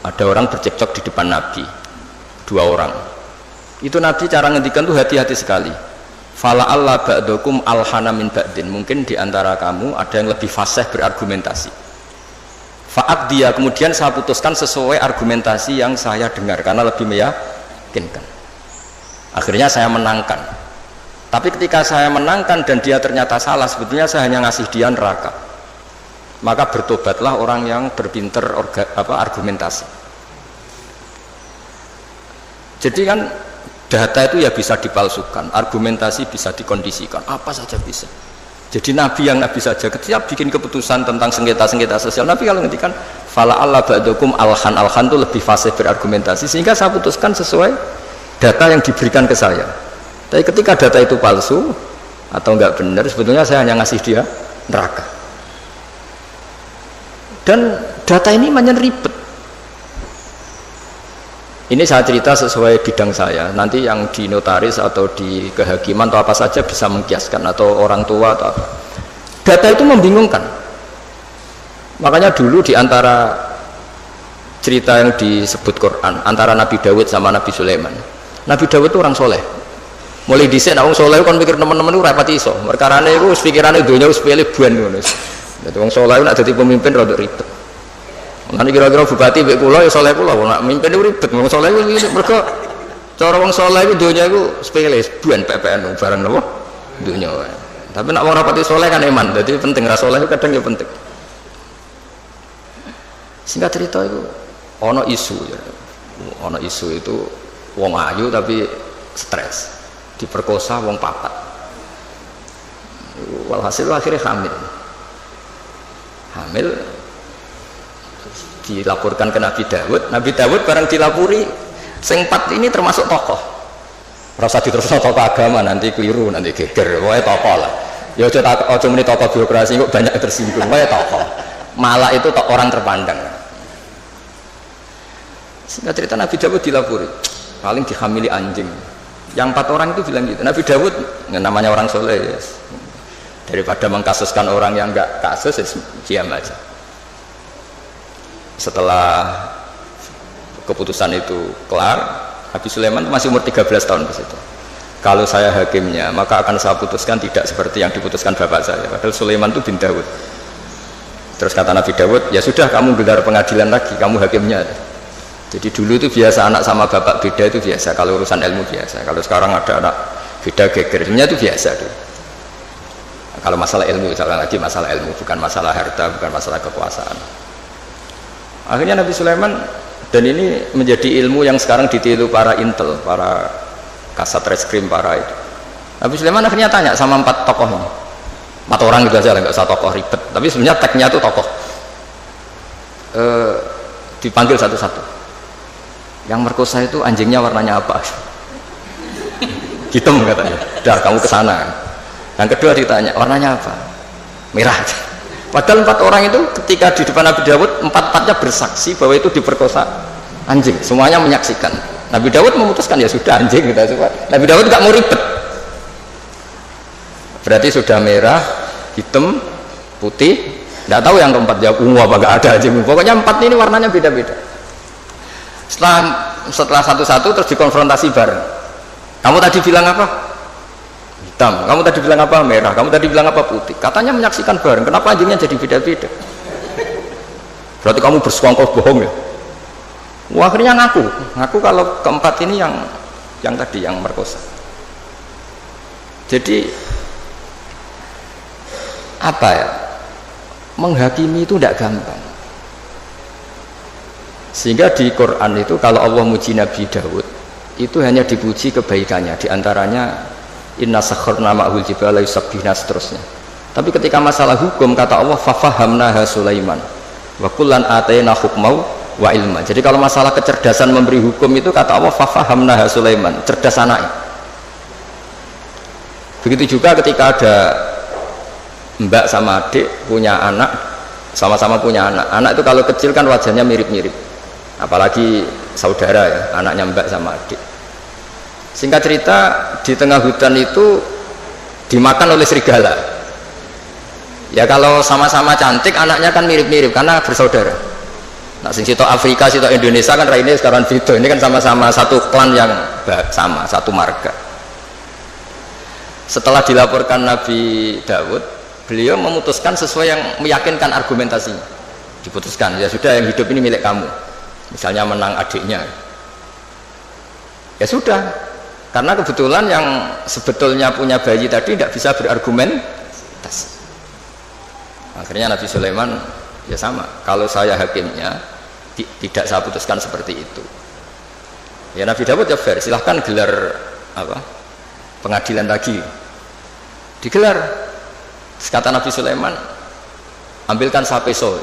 Ada orang bercekcok di depan Nabi, dua orang. Itu Nabi cara ngendikan tuh hati-hati sekali. Fala Allah ba'dukum alhana min ba'din. Mungkin di antara kamu ada yang lebih fasih berargumentasi. Fa'ak dia, kemudian saya putuskan sesuai argumentasi yang saya dengar karena lebih meyakinkan. Akhirnya saya menangkan. Tapi ketika saya menangkan dan dia ternyata salah, sebetulnya saya hanya ngasih dia neraka. Maka bertobatlah orang yang berpinter argumentasi. Jadi kan data itu ya bisa dipalsukan, argumentasi bisa dikondisikan, apa saja bisa. Jadi Nabi yang Nabi saja ketika bikin keputusan tentang sengketa-sengketa sosial, Nabi kalau ngerti kan fala Allah ba'dukum alhan itu lebih fasih berargumentasi, sehingga saya putuskan sesuai data yang diberikan ke saya. Tapi ketika data itu palsu atau enggak benar, sebetulnya saya hanya ngasih dia neraka. Dan data ini banyak ribet. Ini saya cerita sesuai bidang saya. Nanti yang di notaris atau di kehakiman atau apa saja bisa mengkiaskan, atau orang tua atau apa. Data itu membingungkan. Makanya dulu di antara cerita yang disebut Quran antara Nabi Dawud sama Nabi Sulaiman. Nabi Dawud itu orang soleh. Mulai dhisik nek wong soleh kon mikir teman-teman itu rapati iso. Perkarane iku pikirane donya wis sepele buan ngono. Jadi orang soleh nak jadi pemimpin rada ribet. Nanti kira-kira bupati mbek kula ya soleh kula, nak mimpin itu ribet. Wong soleh itu mergo cara wong soleh itu donya iku sepele, buan PPN barang napa? Donya wae. Tapi nak wong rapati soleh kan iman. Jadi penting ra soleh kadang ya penting. Singkat cerita itu ono isu ya. Ono isu itu wong ayu tapi stres. Diperkosa wong papat. Walhasil akhirnya hamil dilaporkan ke Nabi Dawud. Nabi Dawud bareng dilapuri sing 4 ini termasuk tokoh. Rasa diterusno tokoh agama nanti keliru, nanti geger. Wae tokoh lah. Ya aja muni tokoh birokrasi kok banyak tersinggung. Wae tokoh. Malah itu orang terpandang. Singkat cerita Nabi Dawud dilapuri paling dihamili anjing. Yang 4 orang itu bilang gitu. Nabi Dawud namanya orang soleh ya. Daripada mengkasuskan orang yang enggak kasus, diam aja. Setelah keputusan itu kelar, Nabi Sulaiman masih umur 13 tahun ke situ. Kalau saya hakimnya, maka akan saya putuskan tidak seperti yang diputuskan bapak saya. Padahal Sulaiman itu bin Dawud. Terus kata Nabi Dawud, ya sudah kamu gelar pengadilan lagi, kamu hakimnya. Jadi dulu itu biasa anak sama bapak beda itu biasa, kalau urusan ilmu biasa. Kalau sekarang ada anak beda gegernya itu biasa tuh. Kalau masalah ilmu, misalkan lagi masalah ilmu, bukan masalah harta, bukan masalah kekuasaan. Akhirnya Nabi Sulaiman, dan ini menjadi ilmu yang sekarang ditiru para intel, para kasat reskrim, para itu. Nabi Sulaiman akhirnya tanya sama 4 tokoh ini. 4 orang gitu aja, nggak usah tokoh ribet. Tapi sebenarnya tagnya itu tokoh. Dipanggil satu-satu. Yang merkosa itu anjingnya warnanya apa? Hitam katanya. Dah kamu kesana. Yang kedua ditanya, warnanya apa? Merah. Padahal 4 orang itu ketika di depan Nabi Dawud, 4-4-nya bersaksi bahwa itu diperkosa anjing. Semuanya menyaksikan. Nabi Dawud memutuskan ya sudah anjing kita coba. Nabi Dawud nggak mau ribet. Berarti sudah merah, hitam, putih. Nggak tahu yang keempat jawab ungu apa nggak ada anjing. Pokoknya 4 ini warnanya beda-beda. Setelah satu-satu terus dikonfrontasi bareng. Kamu tadi bilang apa? Hitam. Kamu tadi bilang apa? Merah. Kamu tadi bilang apa? Putih. Katanya menyaksikan bareng. Kenapa anjingnya jadi beda-beda? Berarti kamu bersekongkol bohong ya? Wah, akhirnya ngaku kalau keempat ini yang tadi yang merkosa. Jadi apa ya? Menghakimi itu tidak gampang. Sehingga di Quran itu kalau Allah muji Nabi Dawud itu hanya dipuji kebaikannya, diantaranya inna sakharna ma'hul jibala yusabbihna seterusnya. Tapi ketika masalah hukum kata Allah fafahamnaha Sulaiman wa kullan atayna hukmau wa ilma. Jadi kalau masalah kecerdasan memberi hukum itu kata Allah fafahamnaha Sulaiman, cerdas anaknya. Begitu juga ketika ada mbak sama adik punya anak, sama-sama punya anak itu kalau kecil kan wajahnya mirip-mirip, apalagi saudara ya, anaknya mbak sama adik. Singkat cerita di tengah hutan itu dimakan oleh serigala. Ya kalau sama-sama cantik anaknya kan mirip-mirip karena bersaudara. Nah, sing sitok Afrika, sitok Indonesia kan raine sekarang beda. Ini kan sama-sama satu klan yang sama, satu marga. Setelah dilaporkan Nabi Daud, beliau memutuskan sesuai yang meyakinkan argumentasinya. Diputuskan, ya sudah yang hidup ini milik kamu. Misalnya menang adiknya. Ya sudah, karena kebetulan yang sebetulnya punya bayi tadi tidak bisa berargumentasi. Akhirnya Nabi Sulaiman ya sama, kalau saya hakimnya tidak saya putuskan seperti itu. Ya Nabi Daud ya fair, silahkan gelar pengadilan lagi, digelar. Kata Nabi Sulaiman, ambilkan sapeso,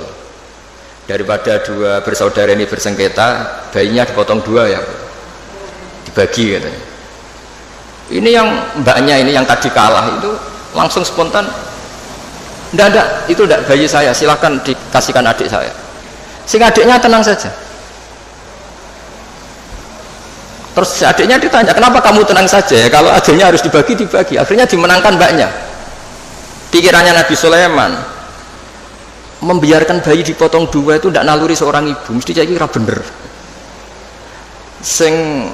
daripada dua bersaudara ini bersengketa, bayinya dipotong dua ya, dibagi katanya. Ini yang mbaknya ini yang tadi kalah itu langsung spontan, enggak, itu enggak bayi saya, silahkan dikasihkan adik saya. Sehingga adiknya tenang saja. Terus adiknya ditanya, kenapa kamu tenang saja ya, kalau adiknya harus dibagi. Akhirnya dimenangkan mbaknya. Pikirannya Nabi Sulaiman, membiarkan bayi dipotong dua itu tidak naluri seorang ibu, mesti jadi kira bener. Sing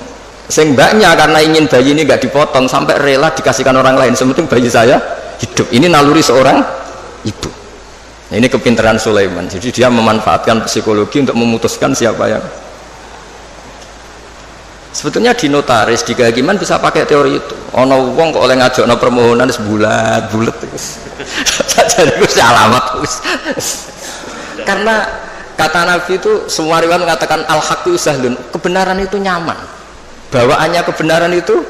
mbaknya karena ingin bayi ini nggak dipotong sampai rela dikasihkan orang lain, sementing bayi saya hidup. Ini naluri seorang ibu. Nah, ini kepintaran Sulaiman. Jadi dia memanfaatkan psikologi untuk memutuskan siapa yang. Sebetulnya di notaris, di kehakiman bisa pakai teori itu. Ono wong kok oleh ngajokno permohonan bulat terus. Jadi itu alamat terus. Karena kata Nabi itu semua riwayat mengatakan al-haqqu sahlun, kebenaran itu nyaman. Bawaannya kebenaran itu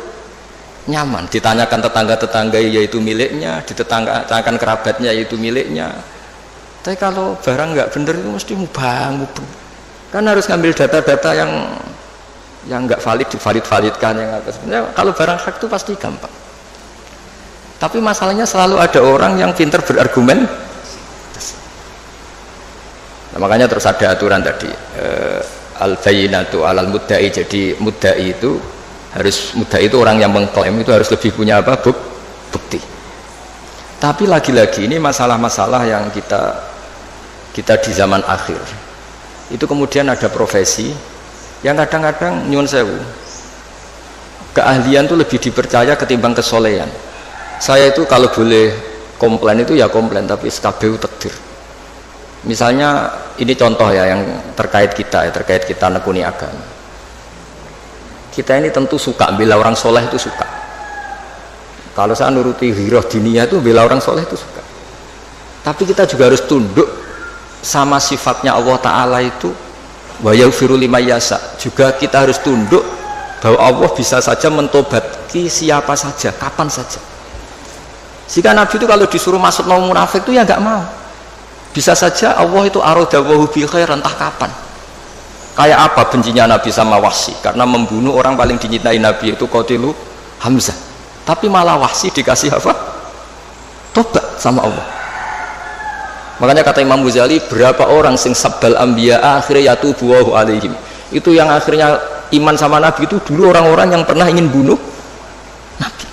nyaman. Ditanyakan tetangga-tetangga yaitu miliknya, ditanyakan kerabatnya yaitu miliknya. Tapi kalau barang nggak bener itu mesti mubang. Kan harus ngambil data-data yang nggak valid divalidkan yang apa. Sebenarnya kalau barang hak itu pasti gampang. Tapi masalahnya selalu ada orang yang pintar berargumen. Nah, makanya terus ada aturan tadi al-bayyinatu alal mudda'i. Jadi mudda'i itu orang yang mengklaim itu harus lebih punya apa? Bukti. Tapi lagi-lagi ini masalah-masalah yang kita di zaman akhir itu kemudian ada profesi yang kadang-kadang nyuwun sewu, keahlian itu lebih dipercaya ketimbang kesolehan. Saya itu kalau boleh komplain itu ya komplain, tapi SKBU takdir. Misalnya ini contoh ya yang terkait kita nekuni agama. Kita ini tentu suka bela orang soleh, itu suka. Kalau saya nuruti hirah diniyah itu bela orang soleh itu suka. Tapi kita juga harus tunduk sama sifatnya Allah Ta'ala itu wa yaghfiru liman yasha. Juga kita harus tunduk bahwa Allah bisa saja mentobati siapa saja, kapan saja. Jika Nabi itu kalau disuruh masuk mau munafik itu ya nggak mau. Bisa saja Allah itu aradawahu bi khair, entah kapan. Kayak apa bencinya Nabi sama Wahsy karena membunuh orang paling dicintai Nabi itu Qatilu Hamzah. Tapi malah Wahsy dikasih apa? Tobat sama Allah. Makanya kata Imam Ghazali, berapa orang sing sabbal anbiya akhirnya yatubu wa alaihim. Itu yang akhirnya iman sama Nabi itu dulu orang-orang yang pernah ingin bunuh Nabi.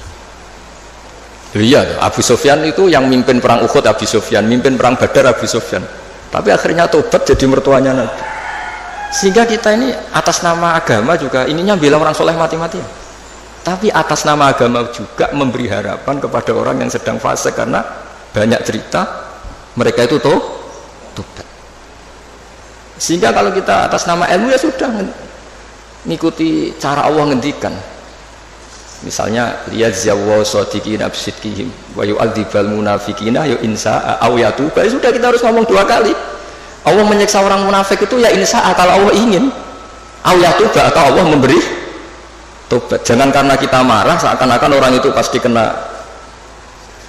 Iya, Abu Sufyan itu yang mimpin perang Uhud, Abu Sufyan, mimpin perang Badar, Abu Sufyan. Tapi akhirnya tobat jadi mertuanya Nabi. Sehingga kita ini atas nama agama juga ininya bela orang soleh mati-matian. Tapi atas nama agama juga memberi harapan kepada orang yang sedang fasik karena banyak cerita mereka itu tobat. Sehingga kalau kita atas nama ilmu ya sudah ngikuti cara Allah ngendikan. Misalnya liyajziyallahu shadiqina bisidqihim wa yu'adzibal munafiqina ya insa'a aw yatuba. Sudah kita harus ngomong dua kali. Allah menyiksa orang munafik itu ya insa'a kalau Allah ingin, aw yatuba atau Allah memberi tobat. Jangan karena kita marah seakan-akan orang itu pasti kena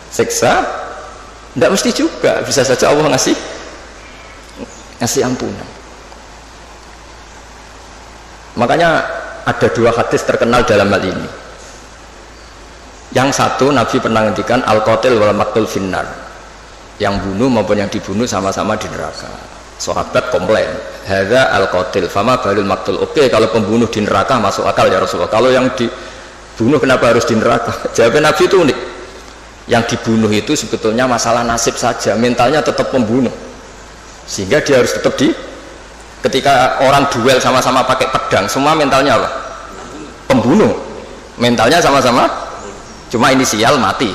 siksa. Tidak mesti juga, bisa saja Allah ngasih ampunan. Makanya ada dua hadis terkenal dalam hal ini. Yang satu Nabi pernah ngendikan al-qatil wal maqtul finnar. Yang bunuh maupun yang dibunuh sama-sama di neraka. Sahabat komplain, hadza al-qatil fama balul maqtul. Oke, kalau pembunuh di neraka masuk akal ya Rasulullah. Kalau yang dibunuh kenapa harus di neraka? Jawabnya Nabi itu unik. Yang dibunuh itu sebetulnya masalah nasib saja, mentalnya tetap pembunuh, sehingga dia harus tetap ketika orang duel sama-sama pakai pedang, semua mentalnya apa? Pembunuh. Mentalnya sama-sama, cuma inisial mati.